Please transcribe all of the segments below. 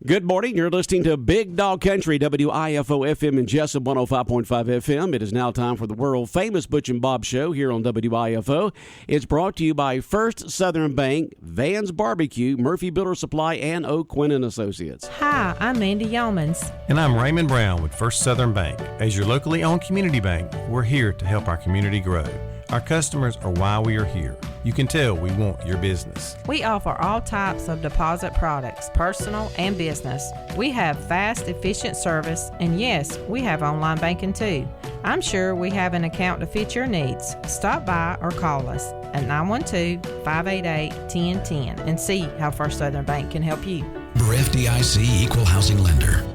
Good morning. You're listening to Big Dog Country, WIFO FM in Jesup, 105.5 FM. It is now time for the world-famous Butch and Bob Show here on WIFO. It's brought to you by First Southern Bank, Van's Barbecue, Murphy Builder Supply, and O'Quinn & Associates. Hi, I'm Mandy Yeomans. And I'm Raymond Brown with First Southern Bank. As your locally owned community bank, we're here to help our community grow. Our customers are why we are here. You can tell we want your business. We offer all types of deposit products, personal and business. We have fast, efficient service, and yes, we have online banking too. I'm sure we have an account to fit your needs. Stop by or call us at 912-588-1010 and see how First Southern Bank can help you. We're FDIC Equal Housing Lender.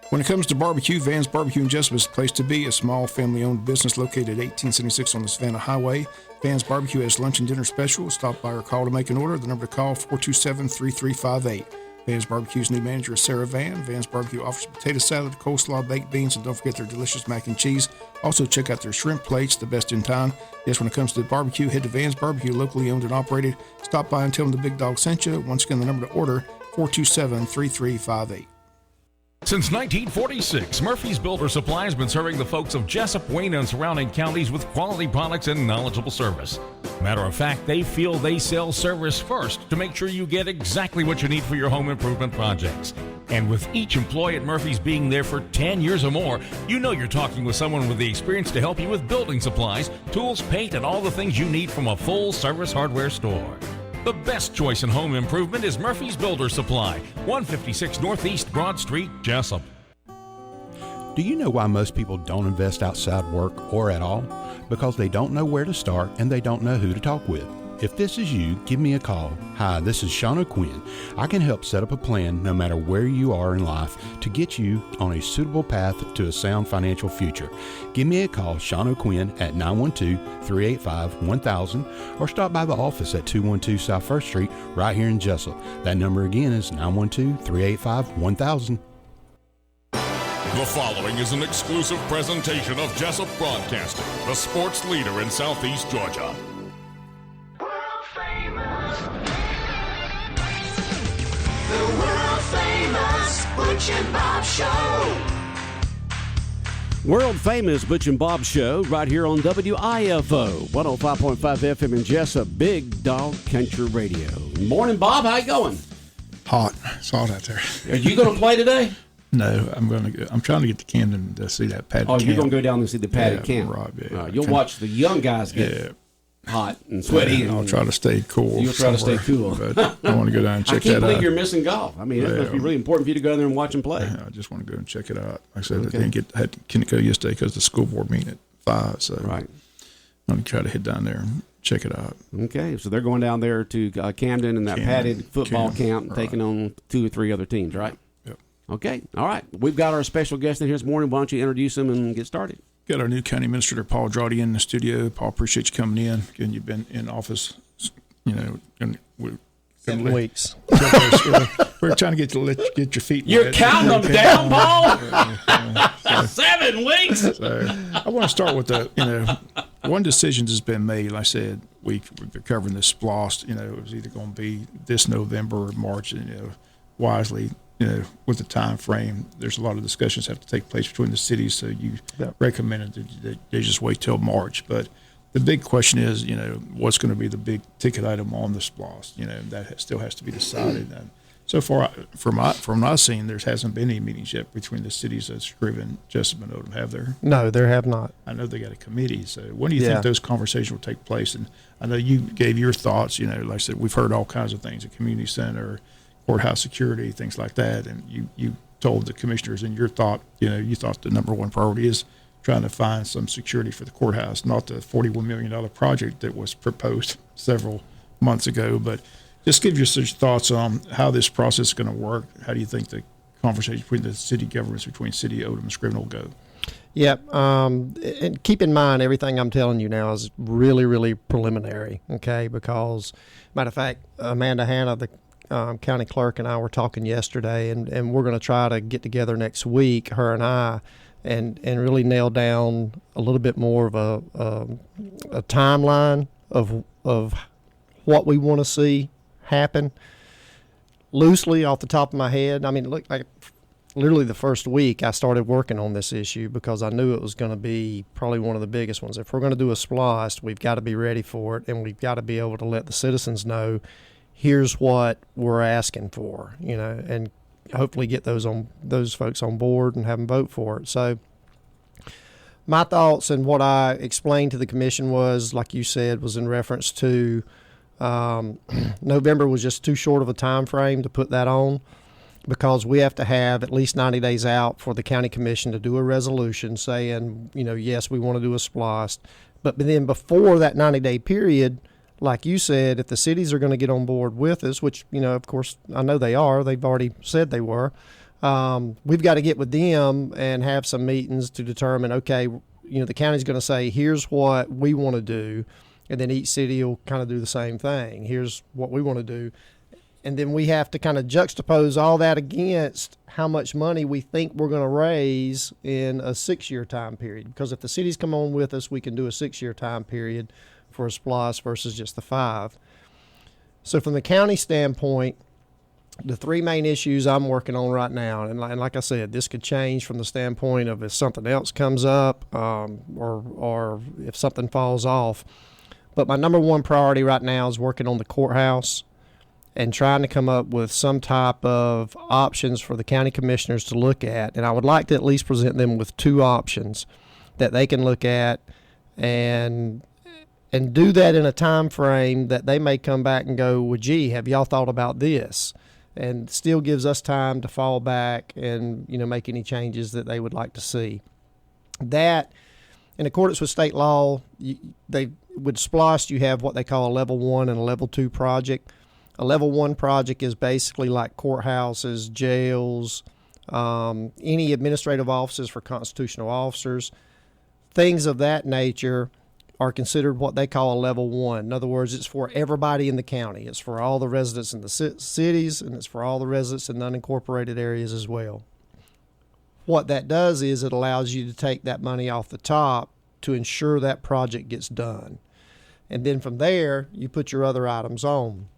When it comes to barbecue, Van's Barbecue in Jesup is the place to be. A small family-owned business located at 1876 on the Savannah Highway. Van's Barbecue has lunch and dinner special. Stop by or call to make an order. The number to call, 427-3358. Van's Barbecue's new manager is Sarah Van. Van's Barbecue offers potato salad, coleslaw, baked beans, and don't forget their delicious mac and cheese. Also, check out their shrimp plates, the best in town. Yes, when it comes to barbecue, head to Van's Barbecue, locally owned and operated. Stop by and tell them the Big Dog sent you. Once again, the number to order, 427-3358. Since 1946, Murphy's Builder Supply has been serving the folks of Jesup, Wayne, and surrounding counties with quality products and knowledgeable service. Matter of fact, they feel they sell service first to make sure you get exactly what you need for your home improvement projects. And with each employee at Murphy's being there for 10 years or more, you know you're talking with someone with the experience to help you with building supplies, tools, paint, and all the things you need from a full-service hardware store. The best choice in home improvement is Murphy's Builder Supply, 156 Northeast Broad Street, Jesup. Do you know why most people don't invest outside work or at all? Because they don't know where to start and they don't know who to talk with. If this is you, give me a call. Hi, this is Sean O'Quinn. I can help set up a plan no matter where you are in life to get you on a suitable path to a sound financial future. Give me a call, Sean O'Quinn, at 912-385-1000 or stop by the office at 212 South 1st Street right here in Jesup. That number again is 912-385-1000. The following is an exclusive presentation of Jesup Broadcasting, the sports leader in Southeast Georgia. The world-famous Butch and Bob Show. World-famous Butch and Bob Show right here on WIFO, 105.5 FM in Jesup, Big Dog Country Radio. Morning, Bob. How you going? Hot. It's hot out there. Are you going to play today? No, I'm trying to get to Camden to see that padded camp. Oh, you're going to go down and see the padded camp. Right, yeah. You'll watch the young guys get hot and sweaty. Yeah, I'll try to stay cool. You'll try to stay cool. But I want to go down and check that out. I can't believe you're missing golf. I mean, it must be really important for you to go down there and watch them play. Yeah, I just want to go and check it out. Like I said, I couldn't go yesterday because the school board meeting at 5. So right. I'm going to try to head down there and check it out. Okay, so they're going down there to Camden and that padded football camp and taking on 2 or 3 other teams, right? Yep. Okay, all right. We've got our special guest in here this morning. Why don't you introduce him and get started? Got our new county administrator, Paul Drawdy, in the studio. Paul, appreciate you coming in. Again, you've been in office, 7 weeks. We're trying to get your feet You're wet. counting them down, Paul? 7 weeks? So, I want to start with one decision has been made. Like I said, we're covering this SPLOST. It was either going to be this November or March, wisely. With the time frame, there's a lot of discussions have to take place between the cities, so you recommended that they just wait till March. But the big question is, what's going to be the big ticket item on the SPLOST? That still has to be decided. And so far, from what I've seen, there hasn't been any meetings yet between the cities of Scriven and Jesup and Odom, have there? No, there have not. I know they got a committee. So when do you think those conversations will take place? And I know you gave your thoughts. Like I said, we've heard all kinds of things, a community center, courthouse security, things like that, and you told the commissioners in your thought, you thought the number one priority is trying to find some security for the courthouse, not the $41 million project that was proposed several months ago. But just give your thoughts on how this process is going to work. How do you think the conversation between the city governments, between City, Odom, and Scriven will go? Yep. And keep in mind, everything I'm telling you now is really, really preliminary, okay? Because, matter of fact, Amanda Hanna, the county clerk, and I were talking yesterday, and we're going to try to get together next week, her and I, and really nail down a little bit more of a timeline of what we want to see happen. loosely off the top of my head, I mean, look, like literally the first week I started working on this issue because I knew it was going to be probably one of the biggest ones. If we're going to do a SPLOST, we've got to be ready for it, and we've got to be able to let the citizens know here's what we're asking for, and hopefully get those folks on board and have them vote for it. So my thoughts and what I explained to the commission was, like you said, was in reference to November was just too short of a time frame to put that on, because we have to have at least 90 days out for the county commission to do a resolution saying, yes, we want to do a SPLOST. But then before that 90-day period, like you said, if the cities are going to get on board with us, which, of course, I know they are, they've already said they were, we've got to get with them and have some meetings to determine, okay, the county's going to say, here's what we want to do, and then each city will kind of do the same thing. Here's what we want to do. And then we have to kind of juxtapose all that against how much money we think we're going to raise in a 6-year time period. Because if the cities come on with us, we can do a 6-year time period for a SPLOST versus just the 5. So from the county standpoint, the 3 main issues I'm working on right now, and like I said, this could change from the standpoint of if something else comes up or if something falls off. But my number 1 priority right now is working on the courthouse and trying to come up with some type of options for the county commissioners to look at. And I would like to at least present them with 2 options that they can look at and do that in a time frame that they may come back and go, well, gee, have y'all thought about this? And still gives us time to fall back and, make any changes that they would like to see. That, in accordance with state law, with SPLOST, you have what they call a level 1 and a level 2 project. A level 1 project is basically like courthouses, jails, any administrative offices for constitutional officers. Things of that nature are considered what they call a level 1. In other words, it's for everybody in the county. It's for all the residents in the cities, and it's for all the residents in unincorporated areas as well. What that does is it allows you to take that money off the top to ensure that project gets done. And then from there, you put your other items on.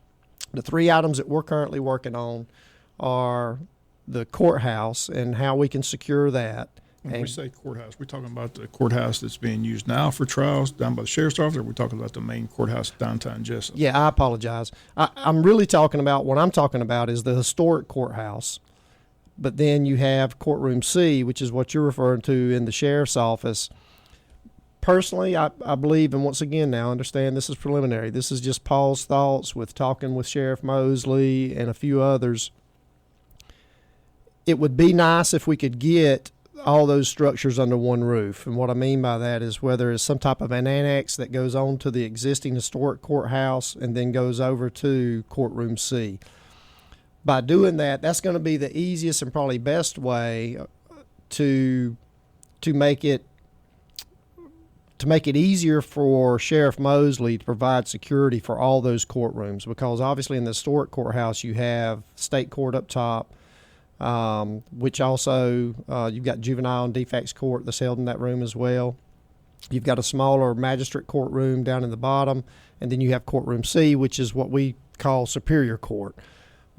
The 3 items that we're currently working on are the courthouse and how we can secure that. When we say courthouse, we're talking about the courthouse that's being used now for trials down by the sheriff's office, or we're talking about the main courthouse downtown Jesup? Yeah, I apologize. I'm really talking about, what I'm talking about is the historic courthouse. But then you have courtroom C, which is what you're referring to in the sheriff's office. Personally, I believe, and once again now, understand this is preliminary. This is just Paul's thoughts with talking with Sheriff Mosley and a few others. It would be nice if we could get all those structures under one roof. And what I mean by that is whether it's some type of an annex that goes on to the existing historic courthouse and then goes over to courtroom C. By doing that, that's going to be the easiest and probably best way to make it easier for Sheriff Mosley to provide security for all those courtrooms, because obviously in the historic courthouse you have state court up top, which also you've got juvenile and defects court that's held in that room as well. You've got a smaller magistrate courtroom down in the bottom, and then you have courtroom C, which is what we call Superior Court.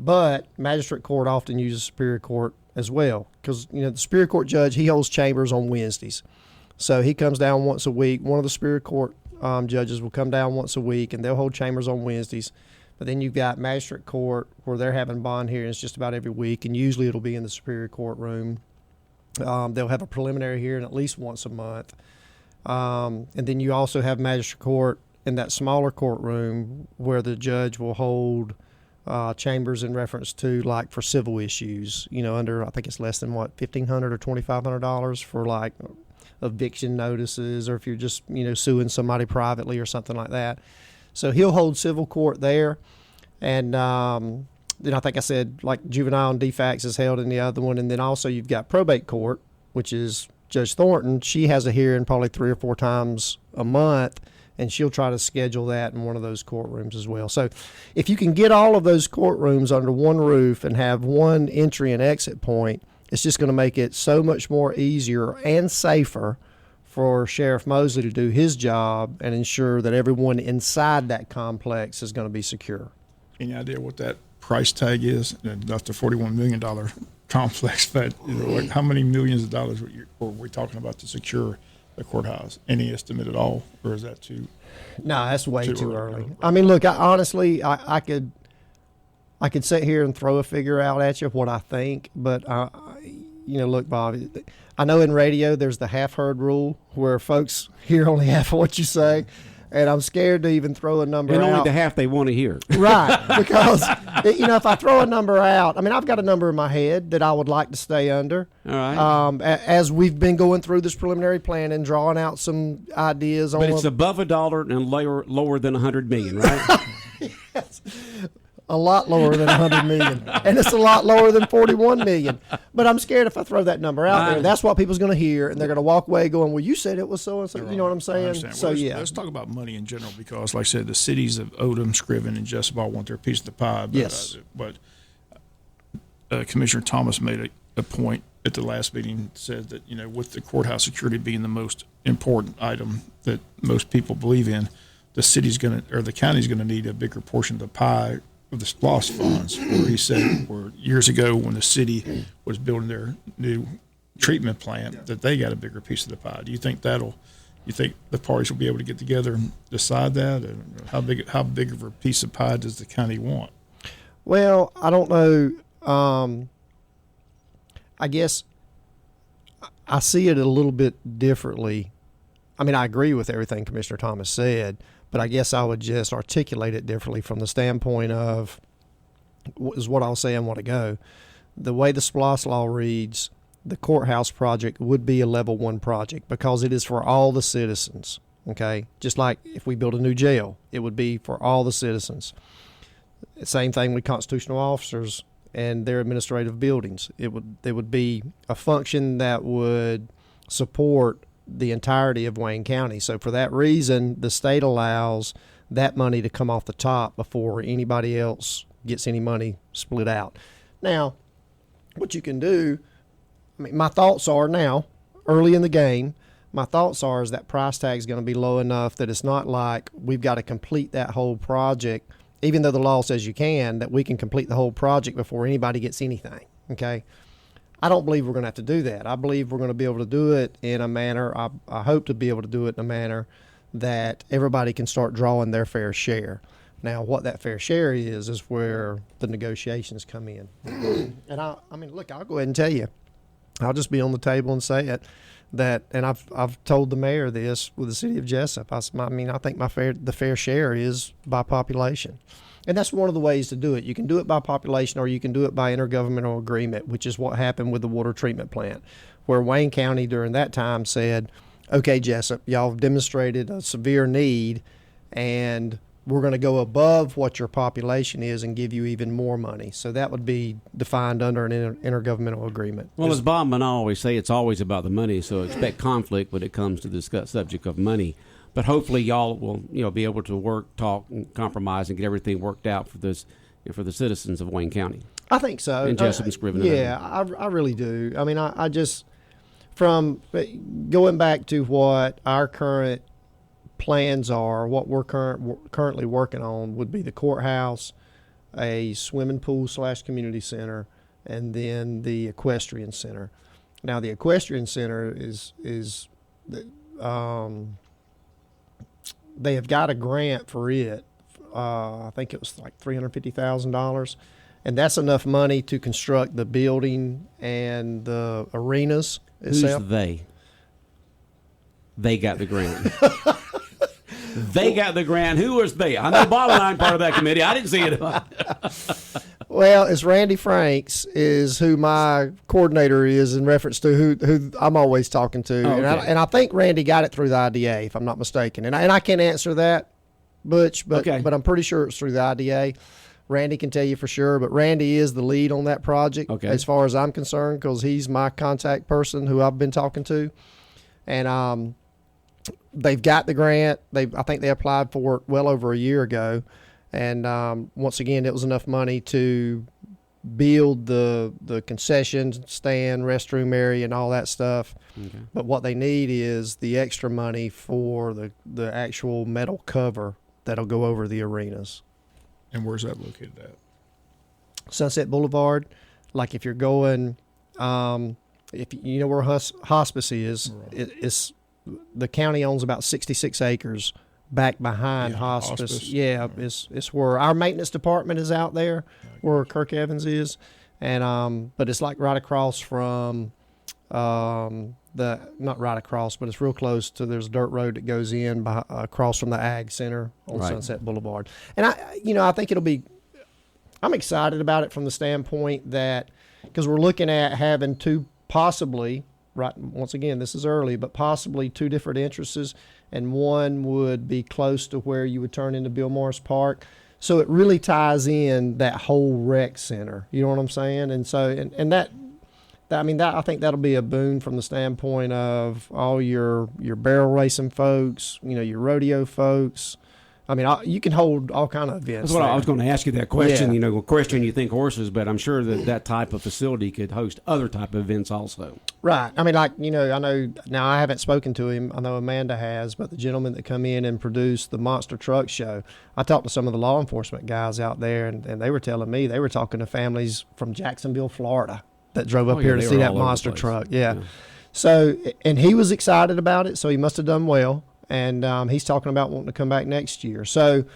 But magistrate court often uses Superior Court as well, because the Superior Court judge, he holds chambers on Wednesdays. So he comes down once a week. One of the Superior Court judges will come down once a week, and they'll hold chambers on Wednesdays. But then you've got magistrate court where they're having bond hearings just about every week, and usually it'll be in the Superior Court room. They'll have a preliminary hearing at least once a month. And then you also have magistrate court in that smaller courtroom where the judge will hold chambers in reference to, like, for civil issues, under, I think it's less than $1,500 or $2,500 for, like, eviction notices, or if you're just, suing somebody privately or something like that. So he'll hold civil court there. And then I think I said, like, juvenile and defects is held in the other one. And then also you've got probate court, which is Judge Thornton. She has a hearing probably 3 or 4 times a month, and she'll try to schedule that in one of those courtrooms as well. So if you can get all of those courtrooms under one roof and have one entry and exit point, it's just going to make it so much more easier and safer for Sheriff Mosley to do his job and ensure that everyone inside that complex is going to be secure. Any idea what that price tag is? And that's the $41 million complex. But like how many millions of dollars were we talking about to secure the courthouse? Any estimate at all, or is that too? No, that's way too early. I mean, look, honestly, I could sit here and throw a figure out at you of what I think, but look, Bob, I know in radio there's the half-heard rule where folks hear only half of what you say, and I'm scared to even throw a number out. And only the half they want to hear. Right, because, if I throw a number out, I mean, I've got a number in my head that I would like to stay under. All right. As we've been going through this preliminary plan and drawing out some ideas on. But it's above $1 and lower than $100 million, right? Yes. A lot lower than $100 million, and it's a lot lower than $41 million. But I'm scared if I throw that number out there, that's what people's going to hear, and they're going to walk away going, "Well, you said it was so and so." You know what I'm saying? So let's talk about money in general, because, like I said, the cities of Odom, Scriven, and Jesup all want their piece of the pie. But, yes. But Commissioner Thomas made a point at the last meeting, said that with the courthouse security being the most important item that most people believe in, the county's going to need a bigger portion of the pie of the SPLOST funds, where he said years ago when the city was building their new treatment plant that they got a bigger piece of the pie. Do you think you think the parties will be able to get together and decide that? And how big of a piece of pie does the county want? Well, I don't know. I guess I see it a little bit differently. I mean, I agree with everything Commissioner Thomas said, but I guess I would just articulate it differently from the standpoint of, is what I'll say and want to go. The way the SPLOST law reads, the courthouse project would be a level 1 project because it is for all the citizens, okay? Just like if we build a new jail, it would be for all the citizens. Same thing with constitutional officers and their administrative buildings. It would be a function that would support the entirety of Wayne County. So for that reason, the state allows that money to come off the top before anybody else gets any money split out. Now, what you can do, I mean, my thoughts are now, early in the game, my thoughts are is that price tag is going to be low enough that it's not like we've got to complete that whole project, even though the law says you can, that we can complete the whole project before anybody gets anything, okay? I don't believe we're going to have to do that. I believe we're going to be able to do it in a manner, I hope to be able to do it in a manner that everybody can start drawing their fair share. Now, what that fair share is where the negotiations come in. And I mean, look, I'll go ahead and tell you, I'll just be on the table and say it, that, and I've told the mayor this with the city of Jesup. I think the fair share is by population. And that's one of the ways to do it. You can do it by population, or you can do it by intergovernmental agreement, which is what happened with the water treatment plant, where Wayne County during that time said, okay, Jesup, y'all have demonstrated a severe need, and we're going to go above what your population is and give you even more money. So that would be defined under an intergovernmental agreement. Well, as Bob and I always say, it's always about the money, so expect conflict when it comes to the subject of money. But hopefully y'all will be able to work, talk, and compromise and get everything worked out for this for the citizens of Wayne County. I think so. And Jesup and Scriven. Yeah, I really do. I mean, I just, from going back to what our current plans are, what we're currently working on would be the courthouse, a swimming pool / community center, and then the equestrian center. Now, the equestrian center is they have got a grant for it. I think it was like $350,000, and that's enough money to construct the building and the arenas itself. Who's they? They got the grant. They got the grant. Who was they? I know Bob and I am part of that committee. I didn't see it. Well, it's Randy Franks is who my coordinator is in reference to who I'm always talking to. Oh, okay. And I think Randy got it through the IDA, if I'm not mistaken. And I can't answer that, Butch, but I'm pretty sure it's through the IDA. Randy can tell you for sure, but Randy is the lead on that project as far as I'm concerned, because he's my contact person who I've been talking to. And they've got the grant. I think they applied for it well over a year ago. And once again, it was enough money to build the concession stand, restroom area, and all that stuff. Okay. But what they need is the extra money for the actual metal cover that'll go over the arenas. And where's that located at? Sunset Boulevard. Like if you're going, if you know where hospice is, it's the county owns about 66 acres back behind hospice. Yeah, it's where our maintenance department is out there, where Kirk Evans is, and but it's like right across from not right across, but it's real close to. There's a dirt road that goes in across from the Ag Center on Sunset Boulevard, and I think it'll be. I'm excited about it from the standpoint that because we're looking at having two possibly. Right, once again, this is early, but possibly two different entrances, and one would be close to where you would turn into Bill Morris Park. So it really ties in that whole rec center. You know what I'm saying? And so, and that I think that'll be a boon from the standpoint of all your barrel racing folks, your rodeo folks. I mean, you can hold all kind of events. That's what there. I was going to ask you that question. Yeah. Question you think horses, but I'm sure that type of facility could host other type of events also. Right. I mean, I know now I haven't spoken to him. I know Amanda has, but the gentleman that come in and produced the Monster Truck Show, I talked to some of the law enforcement guys out there, and they were telling me they were talking to families from Jacksonville, Florida, that drove up here to see that monster truck. Yeah. So, and he was excited about it, so he must have done well. And he's talking about wanting to come back next year. So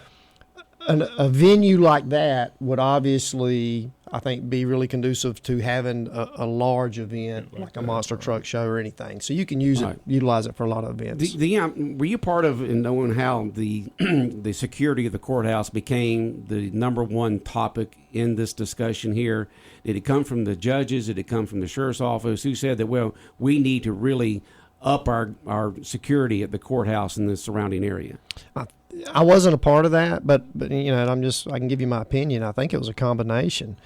a venue like that would obviously, I think, be really conducive to having a large event like a monster truck show or anything. So you can utilize it for a lot of events. Were you part of in knowing how the the security of the courthouse became the number one topic in this discussion here? Did it come from the judges? Did it come from the sheriff's office? Who said that, well, we need to really up our security at the courthouse in the surrounding area? I wasn't a part of that, but I can give you my opinion. I think it was a combination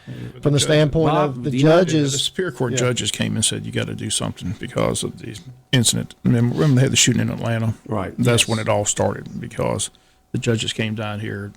from the standpoint of the judges. The Superior Court judges came and said, you got to do something because of the incident. Remember they had the shooting in Atlanta? Right. That's when it all started, because the judges came down here.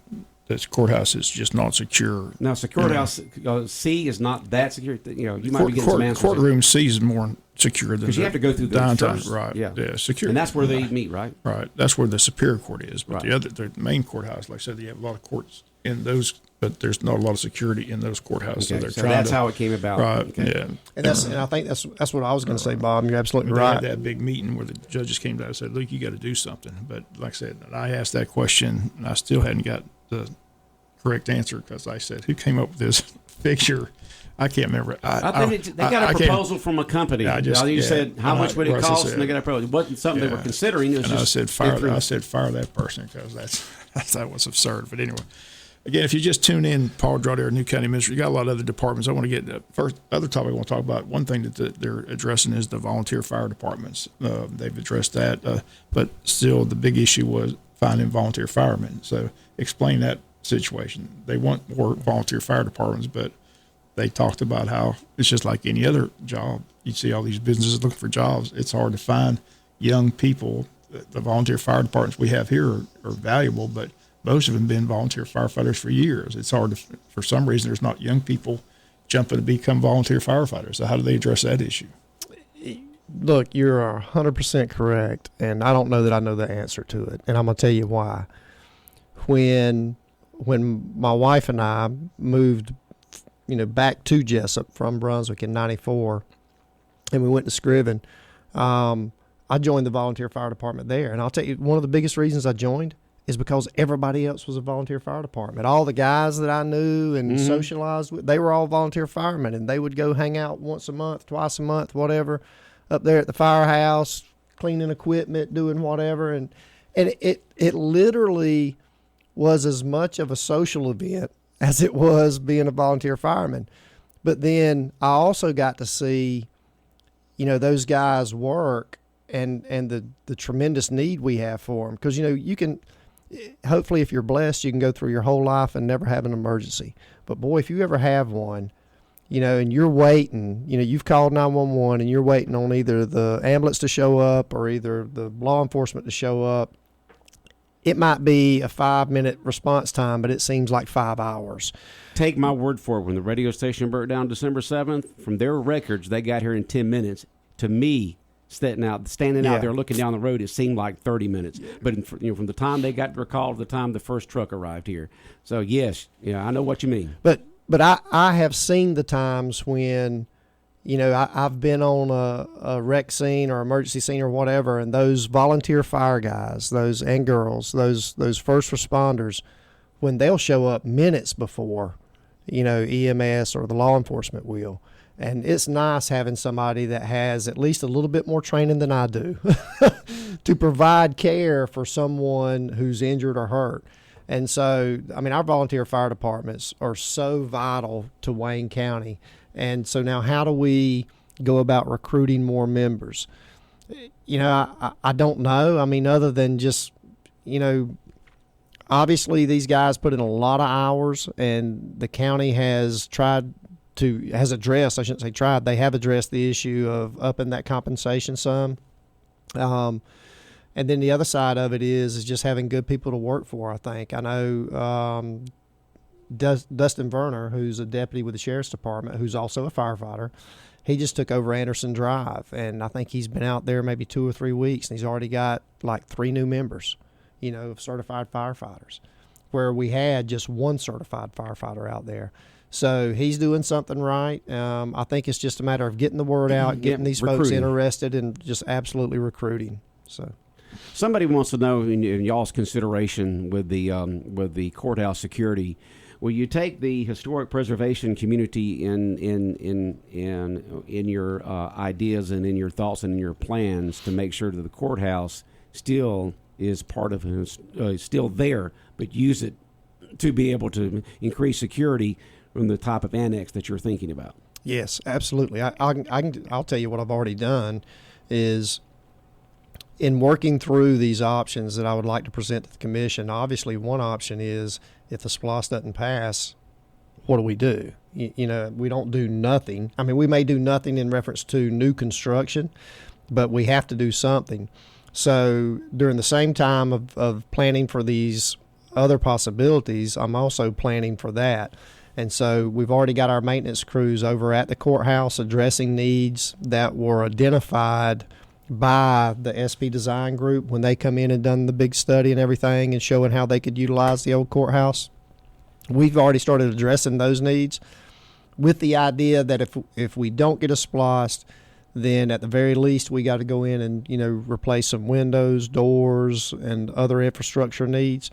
The courthouse is just not secure. Now, the courthouse C is not that secure. You might be getting some answers. Courtroom C is more secure than because you have to go through the downtown, right? Yeah, secure. And that's where they meet, right? Right. That's where the Superior Court is. But the main courthouse, like I said, you have a lot of courts in those, but there's not a lot of security in those courthouses. Okay. So that's how it came about, right? Okay. Yeah. And I think that's what I was going to say, Bob. You're absolutely they right. Had that big meeting where the judges came down and said, "Look, you got to do something." But like I said, I asked that question, and I still hadn't got the correct answer because I said, "Who came up with this figure?" I can't remember. I think they got a proposal from a company. You said, how much would it cost? And they got a proposal. It wasn't something they were considering. It was I said, fire that person because that was absurd. But anyway, again, if you just tune in, Paul Drawdy, our new county minister, you got a lot of other departments. I want to get first other topic I want to talk about. One thing that they're addressing is the volunteer fire departments. They've addressed that, but still the big issue was finding volunteer firemen. So explain that situation. They want more volunteer fire departments, but they talked about how it's just like any other job. You see all these businesses looking for jobs. It's hard to find young people. The volunteer fire departments we have here are valuable, but most of them have been volunteer firefighters for years. It's hard to, for some reason, there's not young people jumping to become volunteer firefighters. So how do they address that issue? Look, you're 100% correct, and I don't know that I know the answer to it, and I'm going to tell you why. When my wife and I moved back to Jesup from Brunswick in '94, and we went to Scriven. I joined the volunteer fire department there, and I'll tell you, one of the biggest reasons I joined is because everybody else was a volunteer fire department. All the guys that I knew and socialized with, they were all volunteer firemen, and they would go hang out once a month, twice a month, whatever, up there at the firehouse, cleaning equipment, doing whatever, and it literally was as much of a social event as it was being a volunteer fireman. But then I also got to see, those guys work and the tremendous need we have for them. Because, you can, hopefully if you're blessed, you can go through your whole life and never have an emergency. But boy, if you ever have one, and you're waiting, you've called 911 and you're waiting on either the ambulance to show up or either the law enforcement to show up. It might be a 5-minute response time, but it seems like 5 hours. Take my word for it. When the radio station burnt down December 7th, from their records, they got here in 10 minutes. To me, standing out there looking down the road, it seemed like 30 minutes. But from the time they got their call to the time the first truck arrived here. So yes, I know what you mean. But but I have seen the times when, I've been on a wreck scene or emergency scene or whatever, and those volunteer fire guys, those and girls, those first responders, when they'll show up minutes before, EMS or the law enforcement will. And it's nice having somebody that has at least a little bit more training than I do to provide care for someone who's injured or hurt. And so, our volunteer fire departments are so vital to Wayne County. And so now how do we go about recruiting more members? I don't know. Other than just, obviously these guys put in a lot of hours, and the county has addressed the issue of upping that compensation some. And then the other side of it is just having good people to work for, I think. I know Dustin Verner, who's a deputy with the Sheriff's Department, who's also a firefighter, he just took over Anderson Drive, and I think he's been out there maybe 2 or 3 weeks, and he's already got like 3 new members, of certified firefighters, where we had just 1 certified firefighter out there. So he's doing something right. I think it's just a matter of getting the word out, getting these folks interested, and just absolutely recruiting. So, somebody wants to know in y'all's consideration with the courthouse security, will you take the historic preservation community in your ideas and in your thoughts and in your plans to make sure that the courthouse still is part of still there, but use it to be able to increase security from the type of annex that you're thinking about? Yes, absolutely. I'll tell you what I've already done is, in working through these options that I would like to present to the commission. Obviously, one option is if the SPLOST doesn't pass, what do we do? We don't do nothing. We may do nothing in reference to new construction, but we have to do something. So during the same time of planning for these other possibilities, I'm also planning for that. And so we've already got our maintenance crews over at the courthouse addressing needs that were identified by the SP Design Group when they come in and done the big study and everything and showing how they could utilize the old courthouse. We've already started addressing those needs with the idea that if we don't get a SPLOST, then at the very least we got to go in and replace some windows, doors, and other infrastructure needs.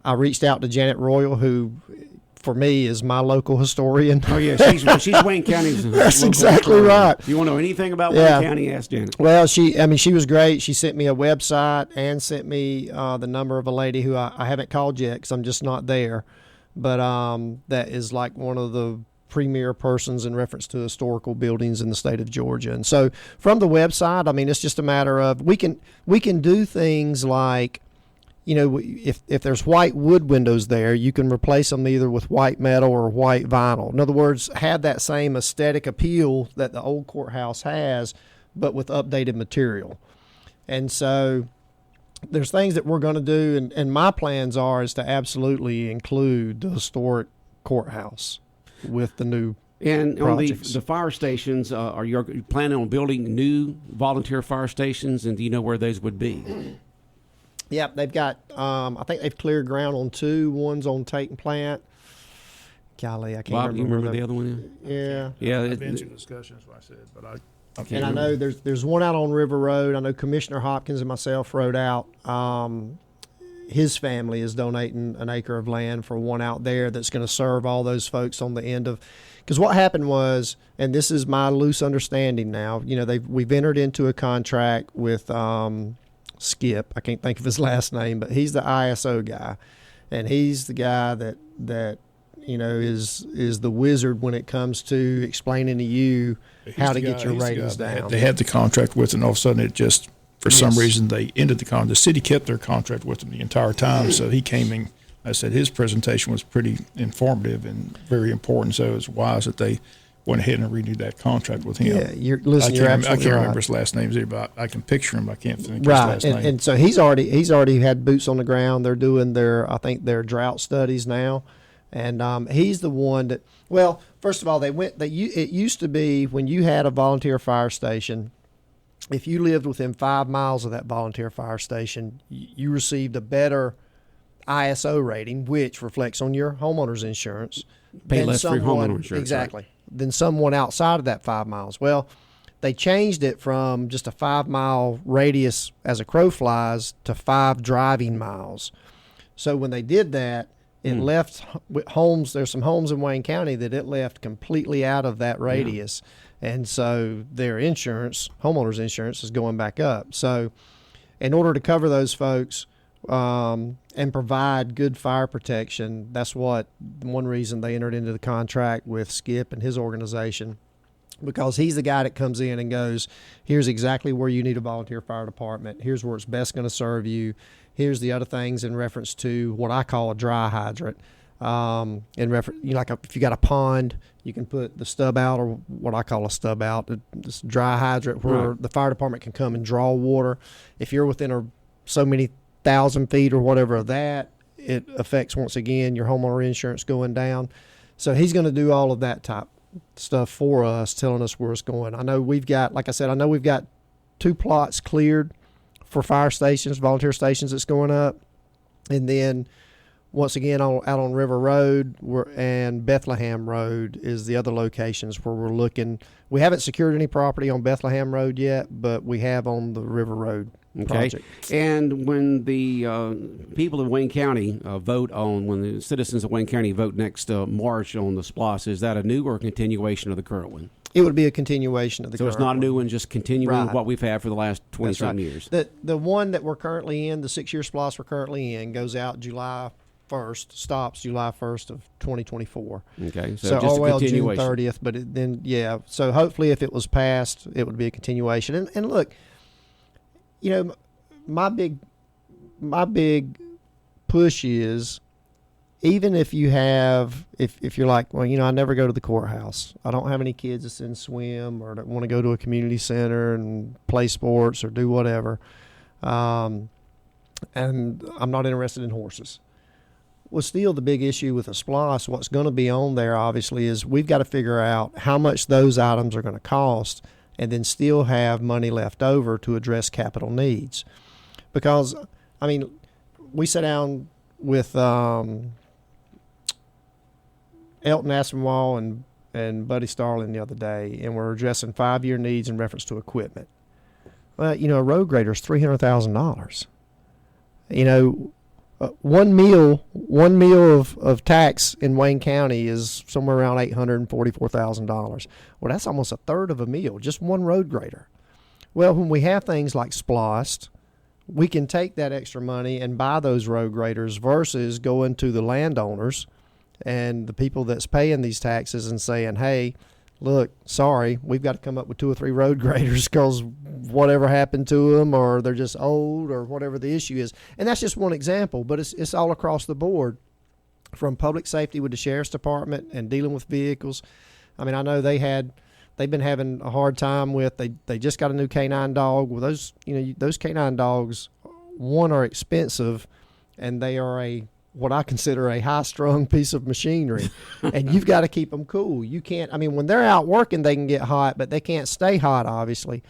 I reached out to Janet Royal, who for me is my local historian. Oh yeah, she's Wayne County's. That's exactly historian. Right. If you want to know anything about Wayne County, ask Janet. Well, she was great. She sent me a website and sent me the number of a lady who I haven't called yet because I'm just not there, but that is like one of the premier persons in reference to historical buildings in the state of Georgia. And so from the website, it's just a matter of we can do things like, if there's white wood windows there, you can replace them either with white metal or white vinyl. In other words, have that same aesthetic appeal that the old courthouse has, but with updated material. And so there's things that we're going to do, and my plans is to absolutely include the historic courthouse with the new and projects. On the fire stations, are you planning on building new volunteer fire stations, and do you know where those would be? Yep, they've got, I think they've cleared ground on 2. One's on Tate and Plant. Golly, I can't Bob, remember. You remember the other one? Yeah. I've been in discussions, what I said, but I can't and I know there's one out on River Road. I know Commissioner Hopkins and myself rode out. His family is donating an acre of land for one out there that's going to serve all those folks on the end of. Because what happened was, and this is my loose understanding now, we've entered into a contract with Skip. I can't think of his last name, but he's the ISO guy, and he's the guy that is the wizard when it comes to explaining to you how to get your ratings down. They had the contract with, and all of a sudden it just, for some reason, they ended the contract. The city kept their contract with them the entire time, so he came in. I said his presentation was pretty informative and very important, so it was wise that they went ahead and renewed that contract with him. Yeah, you're absolutely I can't right. remember his last name either, but I can picture him. I can't think of his last name. And so he's already had boots on the ground. They're doing their drought studies now, and he's the one that. Well, first of all, it used to be when you had a volunteer fire station, if you lived within 5 miles of that volunteer fire station, you received a better ISO rating, which reflects on your homeowner's insurance, Pay than less for your someone- homeowner insurance. Exactly. Than someone outside of that 5 miles. Well, they changed it from just a 5 mile radius as a crow flies to 5 driving miles. So when they did that, it left homes. There's some homes in Wayne County that it left completely out of that radius. And so their insurance, homeowners insurance, is going back up. So in order to cover those folks and provide good fire protection, that's one reason they entered into the contract with Skip and his organization, because he's the guy that comes in and goes, here's exactly where you need a volunteer fire department. Here's where it's best going to serve you. Here's the other things in reference to what I call a dry hydrant. In reference, like if you got a pond, you can put the stub out, or what I call a stub out, this dry hydrant where the fire department can come and draw water. If you're within so many 1,000 feet or whatever of that, it affects, once again, your homeowner insurance going down. So he's going to do all of that type stuff for us, telling us where it's going. I know we've got, like I said, 2 plots cleared for fire stations, volunteer stations that's going up. And then once again, out on River Road and Bethlehem Road is the other locations where we're looking. We haven't secured any property on Bethlehem Road yet, but we have on the River Road project. And when the people of Wayne County when the citizens of Wayne County vote next March on the SPLOST, is that a new or a continuation of the current one? It would be a continuation of the current one. So it's not a new one, just continuing what we've had for the last 20-some years. The one that we're currently in, the 6-year SPLOST we're currently in, goes out July 1st, stops July 1st of 2024. Okay, so just a continuation. June 30th, but so hopefully if it was passed, it would be a continuation. And look, my big push is, even if you have, if you're like, well, I never go to the courthouse, I don't have any kids that's in swim or don't want to go to a community center and play sports or do whatever, and I'm not interested in horses. Well, still the big issue with a SPLOST, what's going to be on there obviously is we've got to figure out how much those items are going to cost, and then still have money left over to address capital needs. Because, we sat down with Elton Aspinwall and Buddy Starling the other day, and we're addressing 5-year needs in reference to equipment. Well, a road grader is $300,000. One meal of tax in Wayne County is somewhere around $844,000. Well, that's almost a third of a meal, just one road grader. Well, when we have things like SPLOST, we can take that extra money and buy those road graders versus going to the landowners and the people that's paying these taxes and saying, hey, look, sorry, we've got to come up with 2 or 3 road graders because whatever happened to them, or they're just old, or whatever the issue is. And that's just one example, but it's all across the board, from public safety with the sheriff's department and dealing with vehicles. I know they've been having a hard time with, they just got a new canine dog. Well, those canine dogs, one, are expensive, and they are what I consider a high-strung piece of machinery, and you've got to keep them cool. You can't, when they're out working, they can get hot, but they can't stay hot, obviously.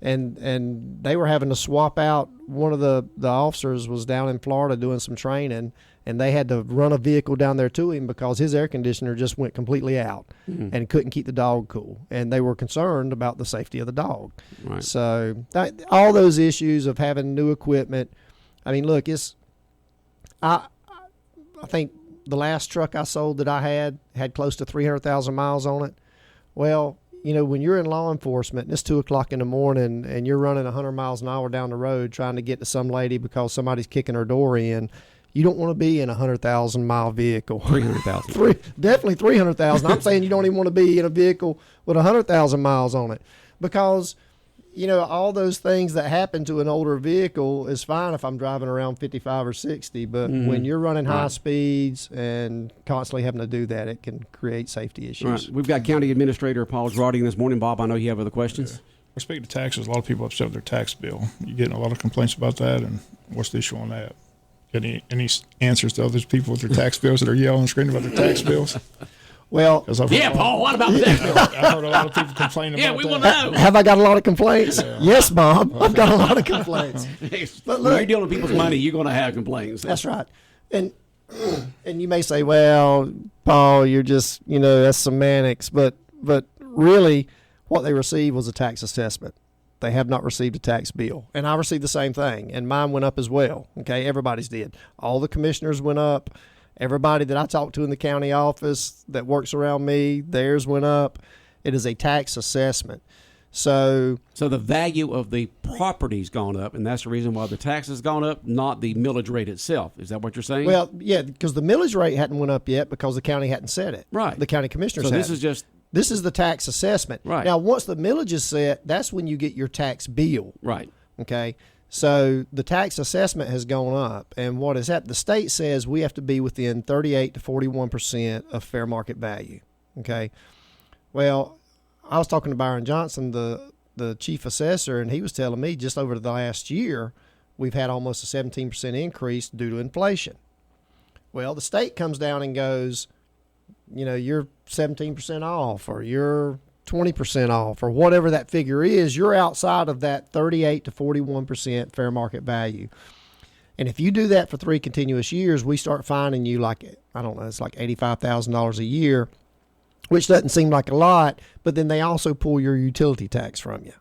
And they were having to swap out. One of the officers was down in Florida doing some training, and they had to run a vehicle down there to him because his air conditioner just went completely out and couldn't keep the dog cool. And they were concerned about the safety of the dog. Right. So all those issues of having new equipment, look, I think the last truck I sold that I had close to 300,000 miles on it. Well, when you're in law enforcement and it's 2:00 in the morning and you're running 100 miles an hour down the road trying to get to some lady because somebody's kicking her door in, you don't want to be in a 100,000 mile vehicle. 300,000. Definitely 300,000. I'm saying you don't even want to be in a vehicle with 100,000 miles on it, because all those things that happen to an older vehicle is fine if I'm driving around 55 or 60, but when you're running high speeds and constantly having to do that, it can create safety issues. Right. We've got County Administrator Paul Drawdy this morning. Bob, I know you have other questions. Yeah. We're speaking to taxes. A lot of people upset with their tax bill. You getting a lot of complaints about that, and what's the issue on that? Any answers to other people with their tax bills that are yelling and screaming about their tax bills? Well, Paul, what about that? I've heard a lot of people complain about that. Yeah, we want to know. Have I got a lot of complaints? Yeah. Yes, Bob. I've got a lot of complaints. But look, when you're dealing with people's money, you're going to have complaints. That's right. And you may say, well, Paul, you're just, that's semantics. But really, what they received was a tax assessment. They have not received a tax bill. And I received the same thing, and mine went up as well. Okay, everybody's did. All the commissioners went up. Everybody that I talked to in the county office that works around me, theirs went up. It is a tax assessment. So the value of the property's gone up, and that's the reason why the tax has gone up, not the millage rate itself. Is that what you're saying? Well, yeah, because the millage rate hadn't went up yet because the county hadn't set it. Right. The county commissioners So hadn't. This is the tax assessment. Right. Now, once the millage is set, that's when you get your tax bill. Right. Okay. So the tax assessment has gone up, and what is that? The state says we have to be within 38 to 41% of fair market value. Okay. Well, I was talking to Byron Johnson, the chief assessor, and he was telling me just over the last year, we've had almost a 17% increase due to inflation. Well, the state comes down and goes, you're 17% off, or you're 20% off, or whatever that figure is. You're outside of that 38 to 41% fair market value. And if you do that for 3 continuous years, we start fining you it's like $85,000 a year, which doesn't seem like a lot, but then they also pull your utility tax from you.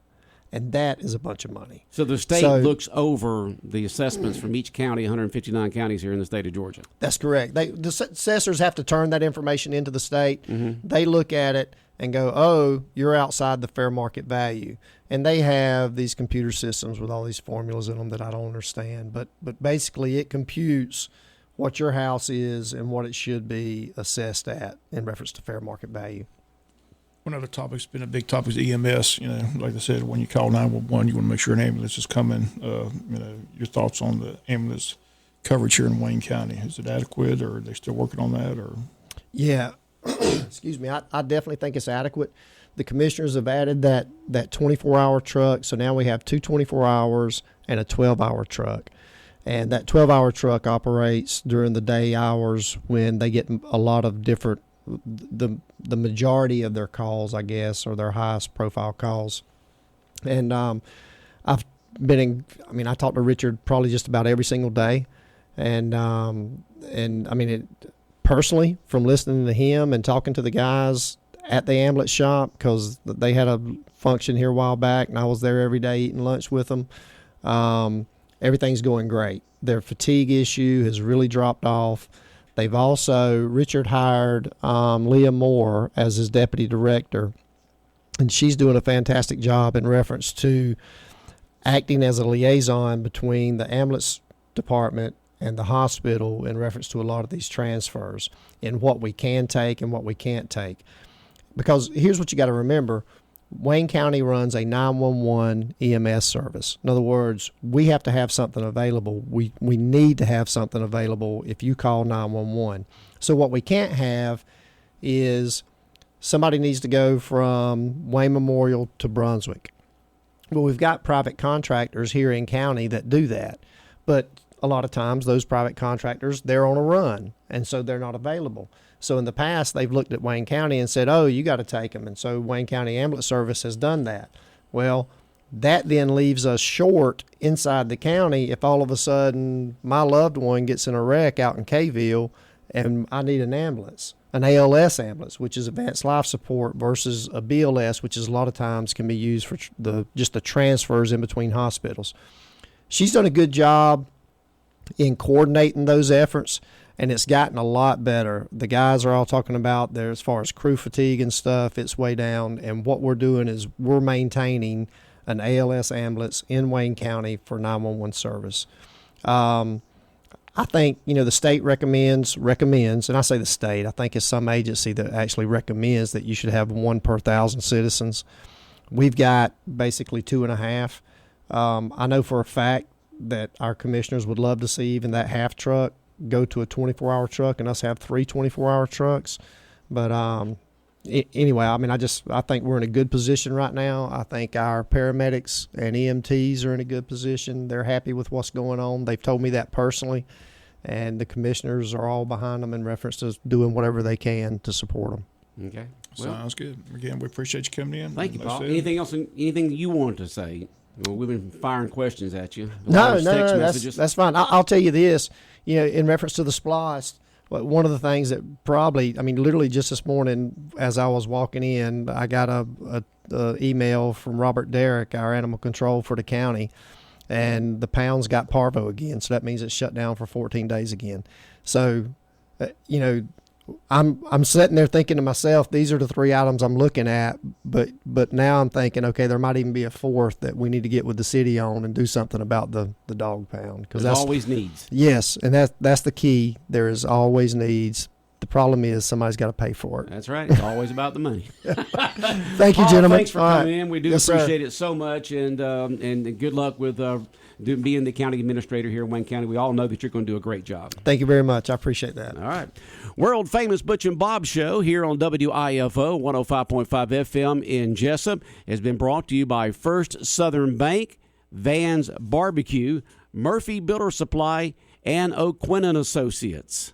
And that is a bunch of money. So the state looks over the assessments from each county, 159 counties here in the state of Georgia. That's correct. The assessors have to turn that information into the state. Mm-hmm. They look at it and go, oh, you're outside the fair market value. And they have these computer systems with all these formulas in them that I don't understand. But basically it computes what your house is and what it should be assessed at in reference to fair market value. One other topic's been a big topic is EMS. Like I said, when you call 911, you want to make sure an ambulance is coming. Your thoughts on the ambulance coverage here in Wayne County. Is it adequate, or are they still working on that? Or Yeah. Excuse me. I definitely think it's adequate. The commissioners have added that 24-hour truck, so now we have 2 24 hours and a 12-hour truck. And that 12-hour truck operates during the day hours when they get a lot of different, the majority of their calls, I guess, or their highest profile calls. And I talk to Richard probably just about every single day. And personally, from listening to him and talking to the guys at the ambulance shop, because they had a function here a while back, and I was there every day eating lunch with them. Everything's going great. Their fatigue issue has really dropped off. They've also, Richard hired Leah Moore as his deputy director, and she's doing a fantastic job in reference to acting as a liaison between the ambulance department and the hospital in reference to a lot of these transfers and what we can take and what we can't take. Because here's what you got to remember. Wayne County runs a 911 EMS service. In other words, we have to have something available. We need to have something available if you call 911. So what we can't have is somebody needs to go from Wayne Memorial to Brunswick. Well, we've got private contractors here in county that do that. But a lot of times those private contractors, they're on a run, and so they're not available. So in the past, they've looked at Wayne County and said, oh, you got to take them. And so Wayne County Ambulance Service has done that. Well, that then leaves us short inside the county if all of a sudden my loved one gets in a wreck out in Kville and I need an ambulance, an ALS ambulance, which is advanced life support, versus a BLS, which is a lot of times can be used for just the transfers in between hospitals. She's done a good job in coordinating those efforts, and it's gotten a lot better. The guys are all talking about there as far as crew fatigue and stuff, it's way down. And what we're doing is we're maintaining an ALS ambulance in Wayne County for 911 service. I think, the state recommends, and I say the state, I think it's some agency that actually recommends that you should have 1 per 1,000 citizens. We've got basically 2.5. I know for a fact that our commissioners would love to see even that half truck go to a 24-hour truck and us have 3 24-hour trucks. But anyway, I think we're in a good position right now. I think our paramedics and EMTs are in a good position. They're happy with what's going on. They've told me that personally, and the commissioners are all behind them in reference to doing whatever they can to support them. Okay. Well, sounds good. Again, we appreciate you coming in. Thank you, Paul. Anything else? Anything you want to say? Well, we've been firing questions at you. No, Text messages. that's fine. I'll tell you this, in reference to the SPLOST, one of the things that probably, literally just this morning as I was walking in, I got a email from Robert Derrick, our animal control for the county, and the pounds got parvo again. So that means it's shut down for 14 days again. So, I'm sitting there thinking to myself, these are the 3 items I'm looking at, but now I'm thinking, okay, there might even be a 4th that we need to get with the city on and do something about the dog pound, because there's always needs. Yes, and that's the key. There is always needs. The problem is somebody's got to pay for it. That's right. It's always about the money. Thank you, gentlemen. Thanks for coming in. We do Yes, appreciate it so much, and good luck with being the county administrator here in Wayne County. We all know that you're going to do a great job. Thank you very much. I appreciate that. All right. World famous Butch and Bob show here on WIFO 105.5 FM in Jesup has been brought to you by First Southern Bank, Van's Barbecue, Murphy Builder Supply, and O'Quinn & Associates.